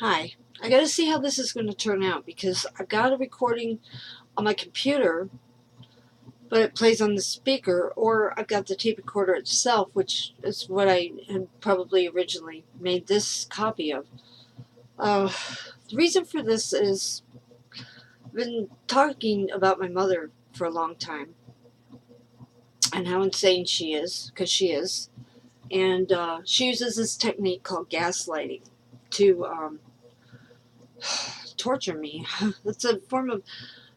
Hi. I gotta see how this is gonna turn out because I've got a recording on my computer, but it plays on the speaker, or I've got the tape recorder itself, which is what I had probably originally made this copy of. Uh, the reason for this is I've been talking about my mother for a long time and how insane she is, because she is. And she uses this technique called gaslighting to torture me. It's a form of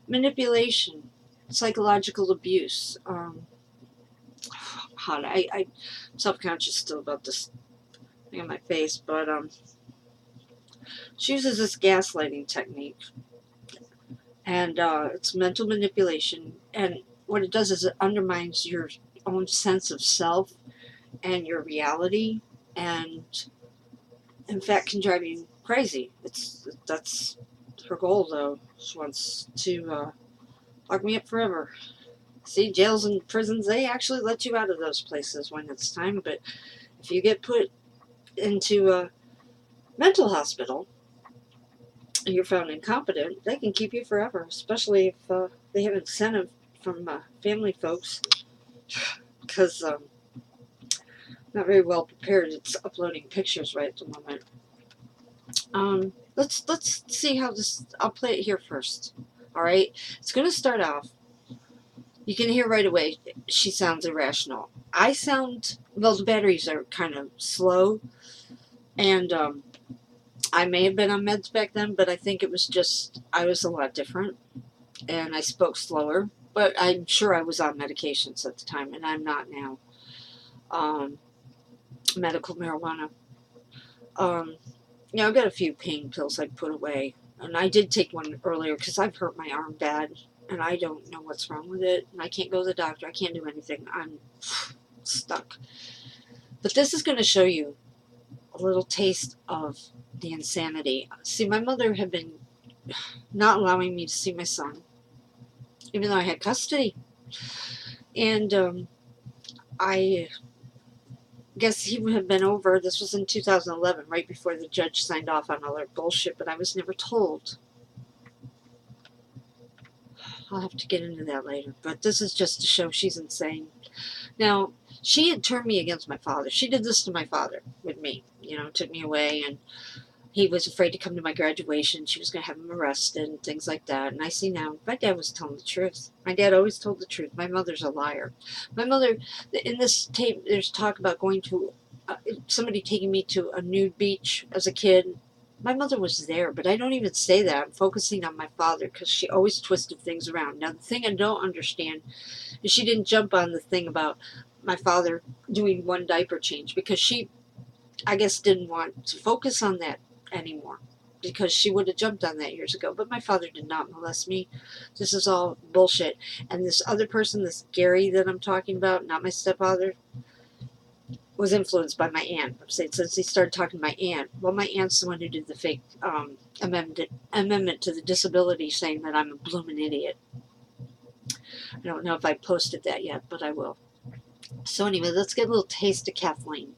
manipulation, psychological abuse. I'm self-conscious still about this thing on my face, but she uses this gaslighting technique, and it's mental manipulation. And what it does is it undermines your own sense of self and your reality, and in fact can drive you crazy. That's her goal, though. She wants to lock me up forever. See, jails and prisons, they actually let you out of those places when it's time, but if you get put into a mental hospital and you're found incompetent, they can keep you forever, especially if they have incentive from family folks, because not very well prepared. It's uploading pictures right at the moment. Let's see how this. I'll play it here first. All right, it's going to start off. You can hear right away she sounds irrational. I sound, well, the batteries are kind of slow, and I may have been on meds back then, but I think it was just I was a lot different and I spoke slower. But I'm sure I was on medications at the time, and I'm not now. Um, Medical marijuana. Um, I've got a few pain pills I put away, and I did take one earlier because I've hurt my arm bad, and I don't know what's wrong with it, and I can't go to the doctor. I can't do anything. I'm stuck. But this is going to show you a little taste of the insanity. See, my mother had been not allowing me to see my son, even though I had custody. And I guess he would have been over. This was in 2011, right before the judge signed off on all their bullshit, but I was never told. I'll have to get into that later. But this is just to show she's insane. Now, she had turned me against my father. She did this to my father with me. Took me away, and he was afraid to come to my graduation. She was going to have him arrested and things like that. And I see now, my dad was telling the truth. My dad always told the truth. My mother's a liar. My mother, in this tape, there's talk about going to, somebody taking me to a nude beach as a kid. My mother was there, but I don't even say that. I'm focusing on my father because she always twisted things around. Now, the thing I don't understand is she didn't jump on the thing about my father doing one diaper change because she, I guess, didn't want to focus on that anymore, because she would have jumped on that years ago. But my father did not molest me. This is all bullshit. And this other person, this Gary that I'm talking about, not my stepfather, was influenced by my aunt. I'm saying since he started talking to my aunt. Well, my aunt's the one who did the fake amendment to the disability, saying that I'm a blooming idiot. I don't know if I posted that yet, but I will. So anyway, let's get a little taste of Kathleen.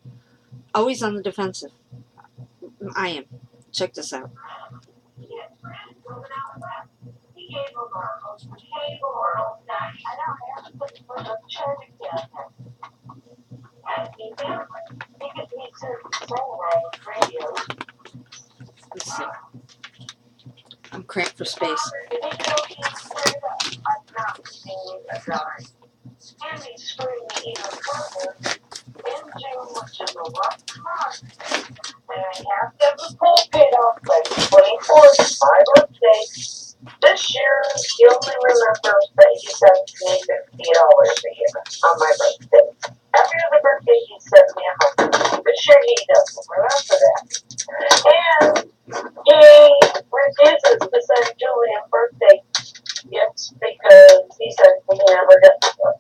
Always on the defensive. I am. Check this out. Let's see. I'm cramped for space. This year, he only remembers that he sends me $50 a year on my birthday. Every other birthday, he sends me $100. This year, he doesn't remember that. And he refuses to send Julian birthday gifts because he says he never gets them.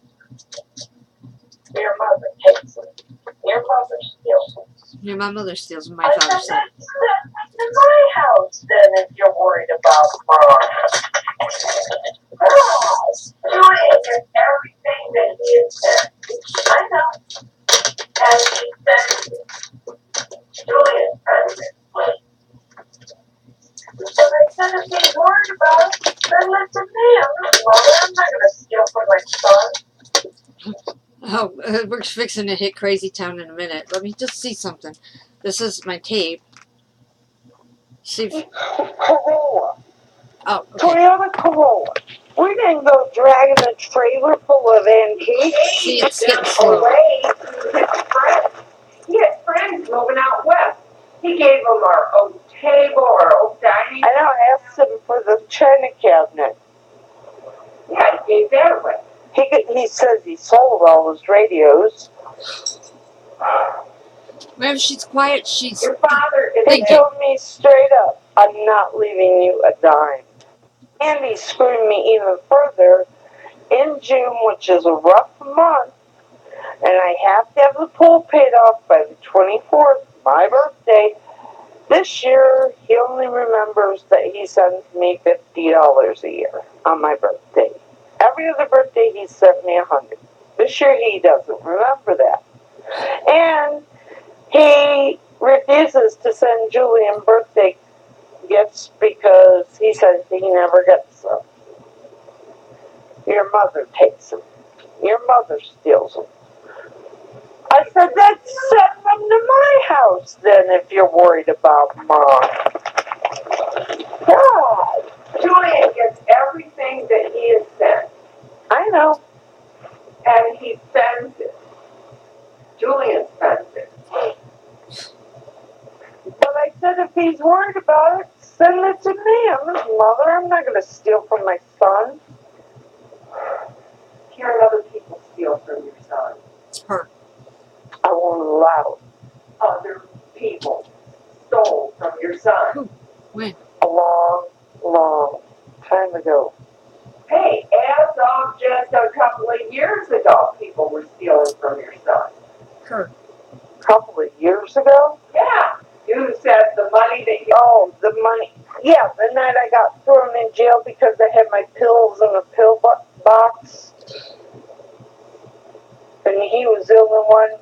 Your mother takes them. Your mother steals them. Yeah, my mother steals them. My father said. That's in my house, then, if you're worried about mom. Julian gets everything that he has said. I know. And he said, Julian, said if he's worried about it, then it's a man. Well, I'm not going to steal from my son. Oh, we're fixing to hit Crazy Town in a minute. Let me just see something. This is my tape. See if... Corolla. Oh, okay. Toyota Corolla. We didn't go dragging a trailer full of antiques. See, it's getting slow. Away to his friends. He had friends moving out west. He gave them our oak table, our oak dining. I know, I asked him for the china cabinet. Yeah, he gave that away. He says he sold all his radios. Whenever she's quiet, she's... Your father is... He told me straight up, I'm not leaving you a dime. And he screwed me even further in June, which is a rough month, and I have to have the pool paid off by the 24th, my birthday. This year, he only remembers that he sends me $50 a year on my birthday. Every other birthday, he sent me $100. This year, he doesn't remember that. And he refuses to send Julian birthday gifts because he says he never gets them. Your mother takes them. Your mother steals them. I said, then send them to my house then if you're worried about Mom. God. Julian gets everything that he has sent. I know. And he spends it. Julian spends it. But I said, if he's worried about it, send it to me. I'm his mother. I'm not going to steal from my son. Hearing other people steal from your son. It's her. I won't allow other people stole from your son. Who? When? A long, long time ago. Hey, as of just a couple of years ago, people were stealing from your son. Her. A couple of years ago? Yeah. You said the money that you... Oh, the money. Yeah, the night I got thrown in jail because I had my pills in a pill box. And he was the only one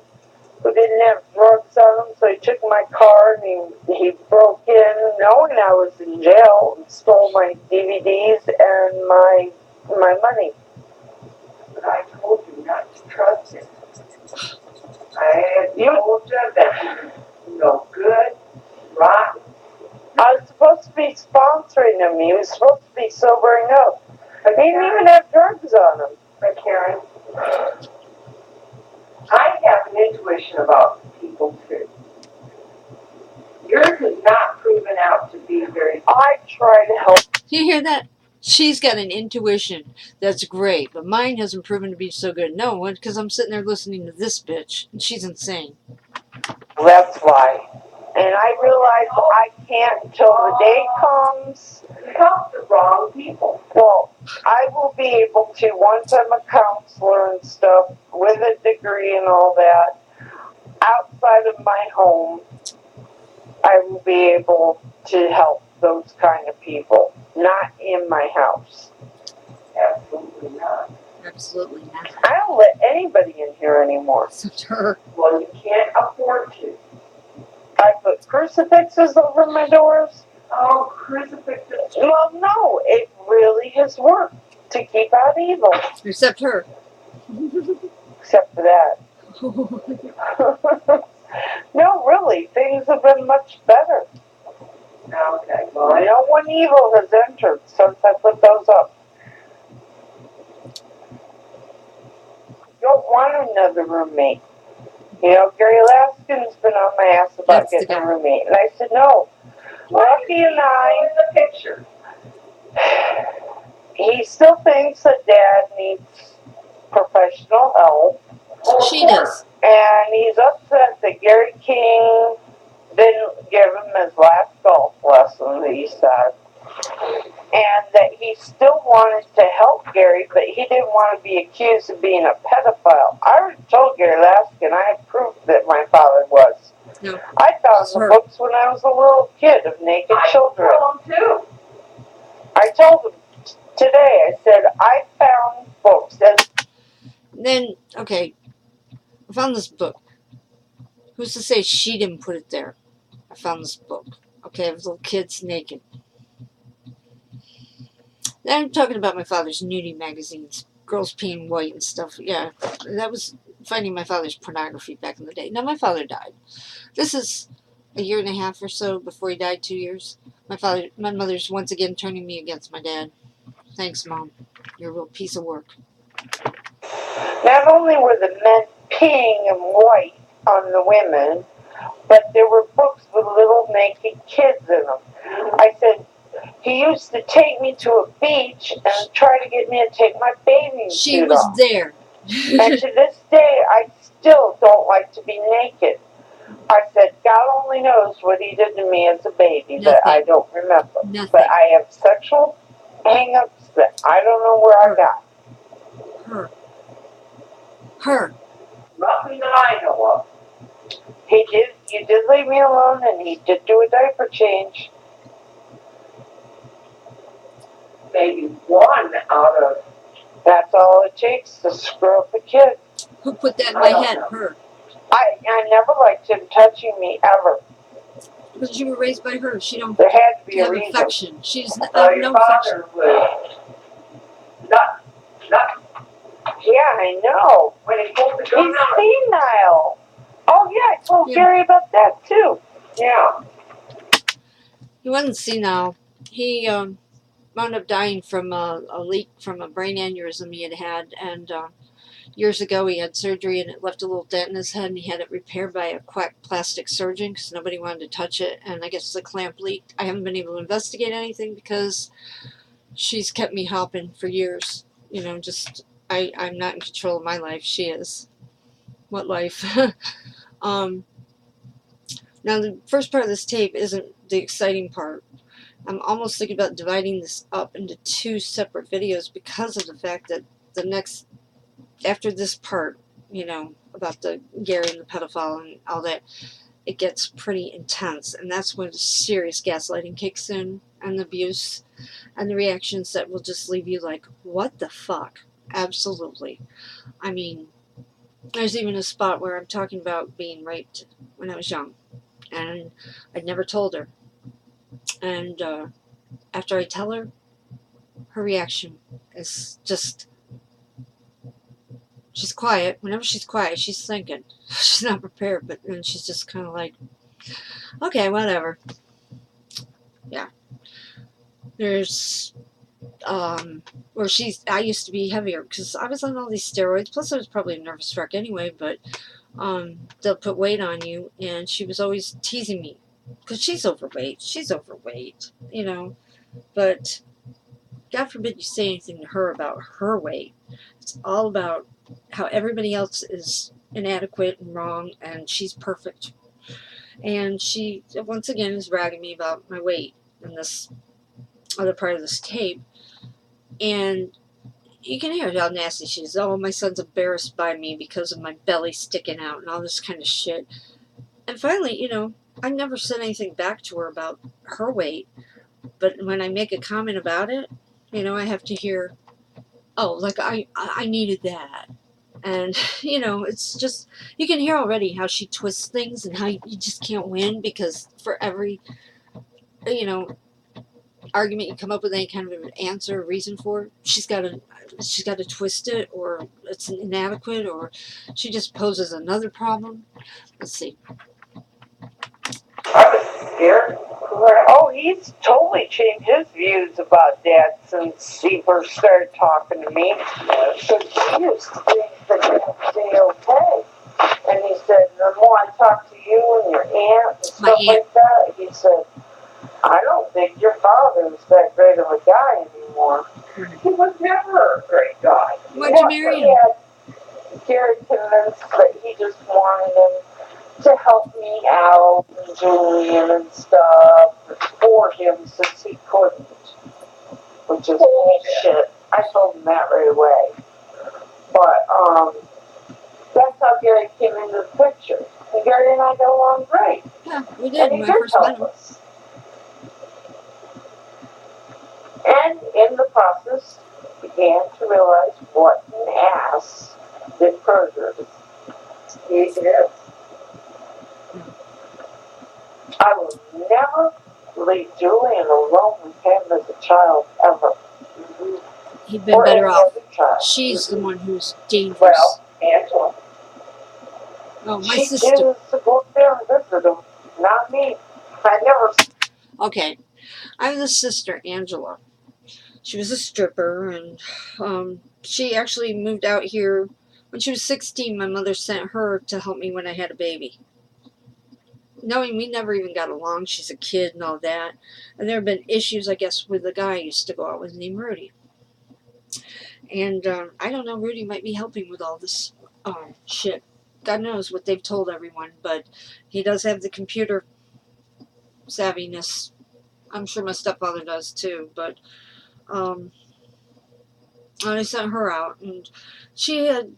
who didn't have drugs on him, so he took my car and he broke in knowing I was in jail and stole my DVDs and my money. But I told you not to trust him. I had told you that he was no good, rotten. I was supposed to be sponsoring him. He was supposed to be sobering up. He didn't even have drugs on him. But Karen, I have an intuition about people too. Yours is not proven out to be very... I try to help. Do you hear that? She's got an intuition that's great, but mine hasn't proven to be so good. No, because I'm sitting there listening to this bitch, and she's insane. That's why. And I realize I can't until the day comes. You help the wrong people. Well, I will be able to, once I'm a counselor and stuff, with a degree and all that, outside of my home, I will be able to help those kind of people. Not in my house. Absolutely not. Absolutely not. I don't let anybody in here anymore. Except her. Well, you can't afford to. I put crucifixes over my doors. Oh, crucifixes. Well, no, it really has worked to keep out evil. Except her. Except for that. No, really, things have been much better. Okay, well, no one evil has entered since I put those up. Don't want another roommate. You know, Gary Laskin's been on my ass about getting a roommate. And I said, no. Lucky and I... in the picture. He still thinks that Dad needs professional help. She does. And he's upset that Gary King didn't give him his last golf lesson, he said. And that he still wanted to help Gary, but he didn't want to be accused of being a pedophile. I already told Gary Laskin I had proof that my father was. No. I found the books when I was a little kid of naked children. I told him too. I told him today, I said, I found books. Then, okay, I found this book. Who's to say she didn't put it there? I found this book. Okay, of little kids naked. I'm talking about my father's nudie magazines, girls peeing white and stuff. Yeah, that was finding my father's pornography back in the day. Now, my father died. This is a year and a half or so before he died, 2 years. My mother's once again turning me against my dad. Thanks, Mom. You're a real piece of work. Not only were the men peeing in white on the women, but there were books with little naked kids in them. I said, he used to take me to a beach and try to get me to take my bathing She suit was off. there. And to this day, I still don't like to be naked. I said, God only knows what he did to me as a baby that I don't remember. Nothing. But I have sexual hang-ups that I don't know where I got. Her. Nothing that I know of. You did leave me alone, and he did do a diaper change. Maybe one out of. That's all it takes to screw up a kid. Who put that in my head? Her. I never liked him touching me ever. Because you were raised by her. She don't There had to be have a reason. affection. She's no your affection. father was not. Yeah, I know. When he pulled the gun out. He's senile. Oh yeah, I told Gary about that too. Yeah. He wasn't senile. He wound up dying from a leak from a brain aneurysm he had, and years ago he had surgery and it left a little dent in his head, and he had it repaired by a quack plastic surgeon because nobody wanted to touch it, and I guess the clamp leaked. I haven't been able to investigate anything because she's kept me hopping for years. You know, just I'm not in control of my life. She is. What life? um, Now the first part of this tape isn't the exciting part. I'm almost thinking about dividing this up into two separate videos because of the fact that the next, after this part, you know, about the Gary and the pedophile and all that, it gets pretty intense, and that's when serious gaslighting kicks in, and the abuse, and the reactions that will just leave you like, what the fuck? Absolutely. I mean, there's even a spot where I'm talking about being raped when I was young, and I'd never told her, and after I tell her, her reaction is just, she's quiet. Whenever she's quiet, she's thinking. She's not prepared, but then she's just kind of like, okay, whatever. Yeah. There's, where I used to be heavier because I was on all these steroids. Plus, I was probably a nervous wreck anyway, but they'll put weight on you, and she was always teasing me because she's overweight. She's overweight, you know, but God forbid you say anything to her about her weight. It's all about how everybody else is inadequate and wrong, and she's perfect. And she, once again, is ragging me about my weight in this other part of this tape. And you can hear how nasty she is. Oh, my son's embarrassed by me because of my belly sticking out and all this kind of shit. And finally, you know, I never said anything back to her about her weight. But when I make a comment about it, you know, I have to hear, oh, like I needed that. And, you know, it's just, you can hear already how she twists things and how you just can't win because for every, you know, argument you come up with any kind of an answer or reason for, she's got to twist it, or it's inadequate, or she just poses another problem. Let's see. I was scared. Oh, he's totally changed his views about Dad since he first started talking to me. So he used to think that he would say okay. And he said, the more I talk to you and your aunt and stuff like that, he said, I don't think your father is that great of a guy anymore. He was never a great guy. Why'd you marry him? Gary convinced that he just wanted him to help me out and Julian and stuff for him since he couldn't. Which is bullshit. I told him that right away. But that's how Gary came into the picture. And Gary and I got along great. Yeah, we did when I first met him. Us. And in the process, began to realize what an ass this pervert is. I will never leave Julian alone with him as a child, ever. he'd been or better any off. other child. She's the one who's dangerous. Well, Angela. Oh, my She sister. chooses to go up there and visit him, not me. I never. Okay, I have this sister, Angela. She was a stripper, and she actually moved out here when she was 16. My mother sent her to help me when I had a baby. Knowing we never even got along, she's a kid and all that. And there have been issues, I guess, with the guy I used to go out with named Rudy. And I don't know, Rudy might be helping with all this shit. God knows what they've told everyone, but he does have the computer savviness. I'm sure my stepfather does too, but I sent her out, and she had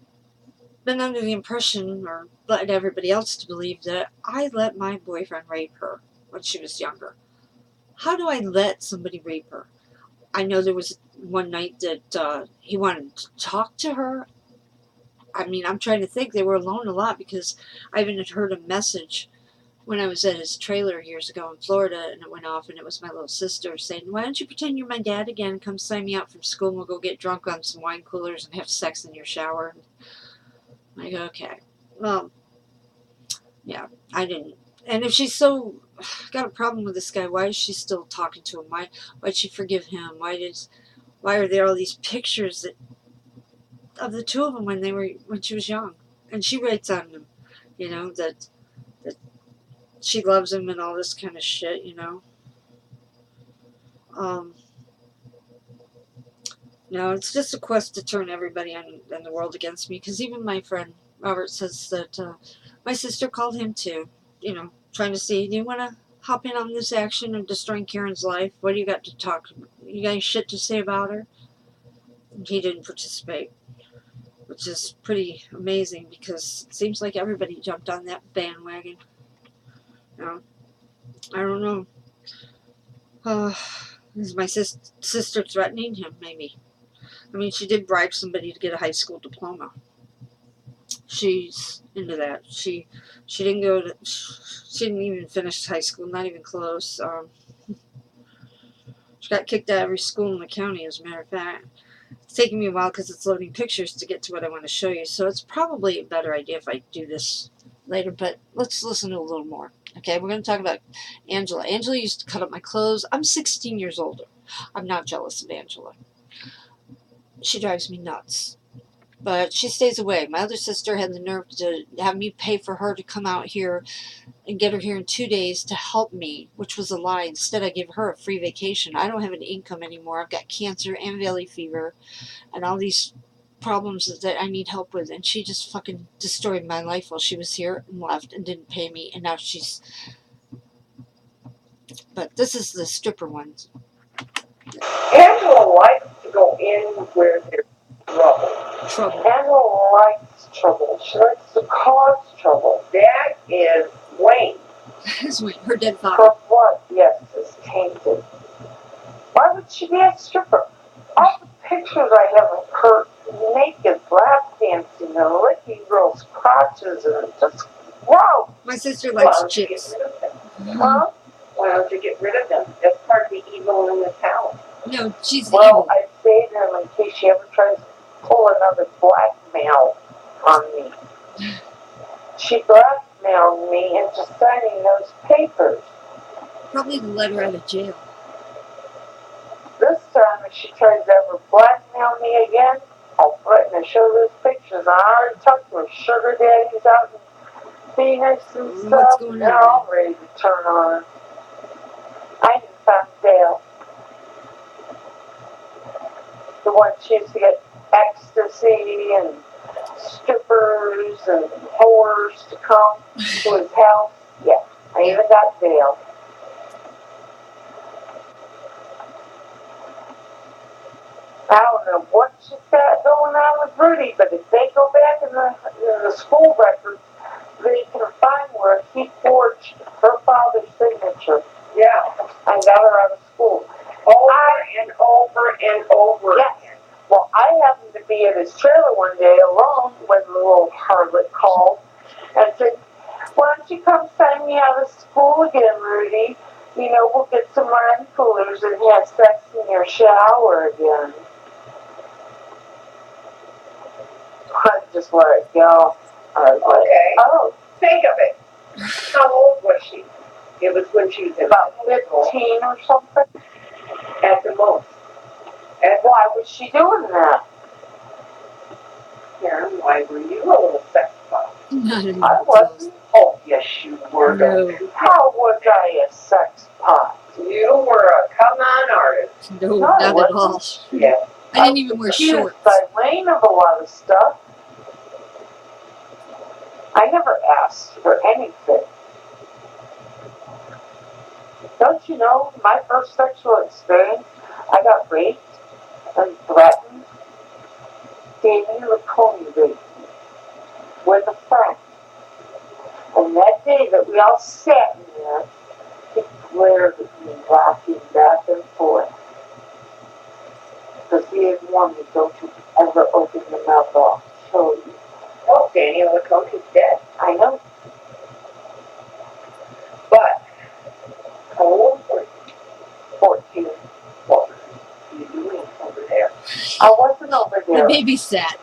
been under the impression, or led everybody else to believe, that I let my boyfriend rape her when she was younger. How do I let somebody rape her? I know there was one night that he wanted to talk to her. I mean, I'm trying to think. They were alone a lot because I even had heard a message when I was at his trailer years ago in Florida, and it went off, and it was my little sister saying, "Why don't you pretend you're my dad again? Come sign me out from school, and we'll go get drunk on some wine coolers and have sex in your shower." And I go, okay. Well, yeah, I didn't. And if she's so got a problem with this guy, why is she still talking to him? Why'd she forgive him? Why are there all these pictures of the two of them when she was young? And she writes on them, that she loves him and all this kind of shit, Um, no, it's just a quest to turn everybody in the world against me. Because even my friend Robert says that my sister called him too, trying to see, do you want to hop in on this action of destroying Karen's life? What do you got to talk? You got any shit to say about her? And he didn't participate, which is pretty amazing because it seems like everybody jumped on that bandwagon. I don't know. Is my sister threatening him? Maybe. I mean, she did bribe somebody to get a high school diploma. She's into that. She didn't go to. She didn't even finish high school. Not even close. She got kicked out of every school in the county. As a matter of fact, it's taking me a while because it's loading pictures to get to what I want to show you. So it's probably a better idea if I do this later. But let's listen to a little more. Okay, we're going to talk about Angela. Angela used to cut up my clothes. I'm 16 years older. I'm not jealous of Angela. She drives me nuts. But she stays away. My other sister had the nerve to have me pay for her to come out here and get her here in 2 days to help me, which was a lie. Instead, I gave her a free vacation. I don't have an income anymore. I've got cancer and valley fever and all these problems that I need help with. And she just fucking destroyed my life while she was here and left and didn't pay me. And now she's... But this is the stripper one. Angela likes to go in where there's trouble. Trouble. Angela likes trouble. She likes to cause trouble. That is Wayne. That's her dead father. Her blood, yes, is tainted. Why would she be a stripper? All the pictures I have of her naked, lap dancing and licking girls' crotches and just, wow. My sister likes chicks. Huh? Why don't you get rid of them? That's part of the evil in the town. No, she's well, evil. I say to them in case she ever tries to pull another blackmail on me. She blackmailed me into signing those papers. Probably to let her out of jail. This time, if she tries to ever blackmail me again, I'll threaten to show those pictures. I already talked to her sugar daddies out in Phoenix and stuff. They're all ready to turn on her. I even found Dale. The one she used to get ecstasy and strippers and whores to come to his house. Yeah, I even got Dale. I don't know what she's got going on with Rudy, but if they go back in the school records, they can find where he forged her father's signature. Yeah. And got her out of school. Over and over and over again. Well, I happened to be at his trailer one day alone when the little harlot called and said, "Why don't you come sign me out of school again, Rudy? We'll get some wine coolers and have sex in your shower again." I just let it go. Okay. Oh, think of it. How old was she? It was when she was about 15 or something. At the most. And why was she doing that? Karen, why were you a little sex pot? Not even I wasn't. Oh, yes, you were. No. How was I a sex pot? You were a come-on artist. No, No, I not at all. wasn't. Yeah. I didn't even wear shorts. I was accused by Lane of a lot of stuff. I never asked for anything. Don't you know, my first sexual experience, I got raped and threatened. Danny Laconi raped me with a friend. And that day that we all sat in there, he glared at me, rocking back and forth. Because he had warned me, don't you ever open your mouth, I'll show you. Oh, Daniel Laconi's dead. I know. But, how old were you? 14. What were you doing over there? I wasn't over I there. babysat,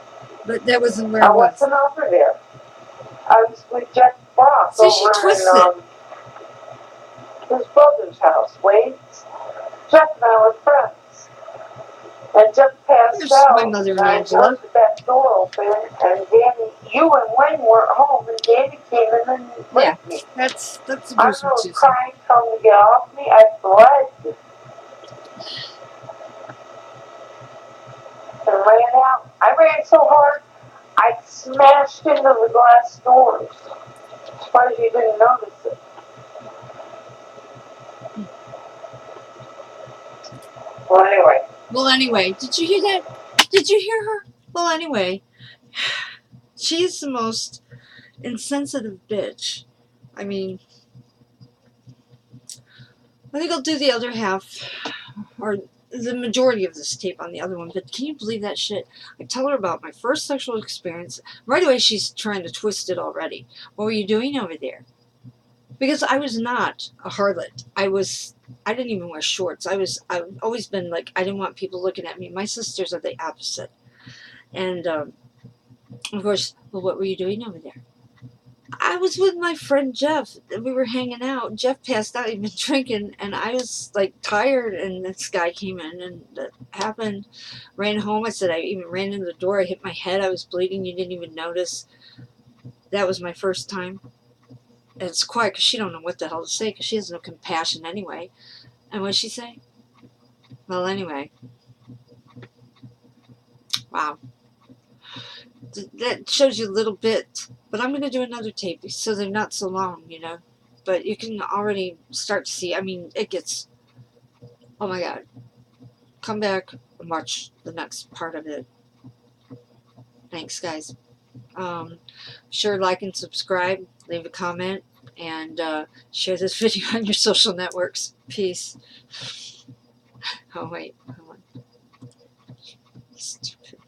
but that wasn't where I I was. wasn't over there. I was with Jeff Brock See, she over twisted. in his brother's house, Wade's. Jeff and I were friends. And Jeff passed Here's out. my mother and I Angela. heard the back door open, and Danny, you and Wayne weren't home, and Danny came in and Yeah, raped me. that's I abuse was from Susan. crying, telling to get off me. I bled and ran out. I ran so hard, I smashed into the glass doors. As far as you didn't notice it. Well, anyway, did you hear that? Did you hear her? Well, anyway, she's the most insensitive bitch. I mean, I think I'll do the other half, or the majority of this tape on the other one, but can you believe that shit? I tell her about my first sexual experience. Right away, she's trying to twist it already. What were you doing over there? Because I was not a harlot. I didn't even wear shorts. I've always been like, I didn't want people looking at me. My sisters are the opposite. And, of course, well, what were you doing over there? I was with my friend Jeff. We were hanging out. Jeff passed out. He'd been drinking, and I was like tired. And this guy came in, and that happened. Ran home. I said I even ran into the door. I hit my head. I was bleeding. You didn't even notice. That was my first time. And it's quiet because she don't know what the hell to say because she has no compassion anyway. And what did she say? Well, anyway. Wow. That shows you a little bit. But I'm going to do another tape so they're not so long, you know. But you can already start to see. I mean, it gets... Oh, my God. Come back and watch the next part of it. Thanks, guys. Sure, like and subscribe. Leave a comment. And share this video on your social networks. Peace. Oh, wait. Hold on. Stupid.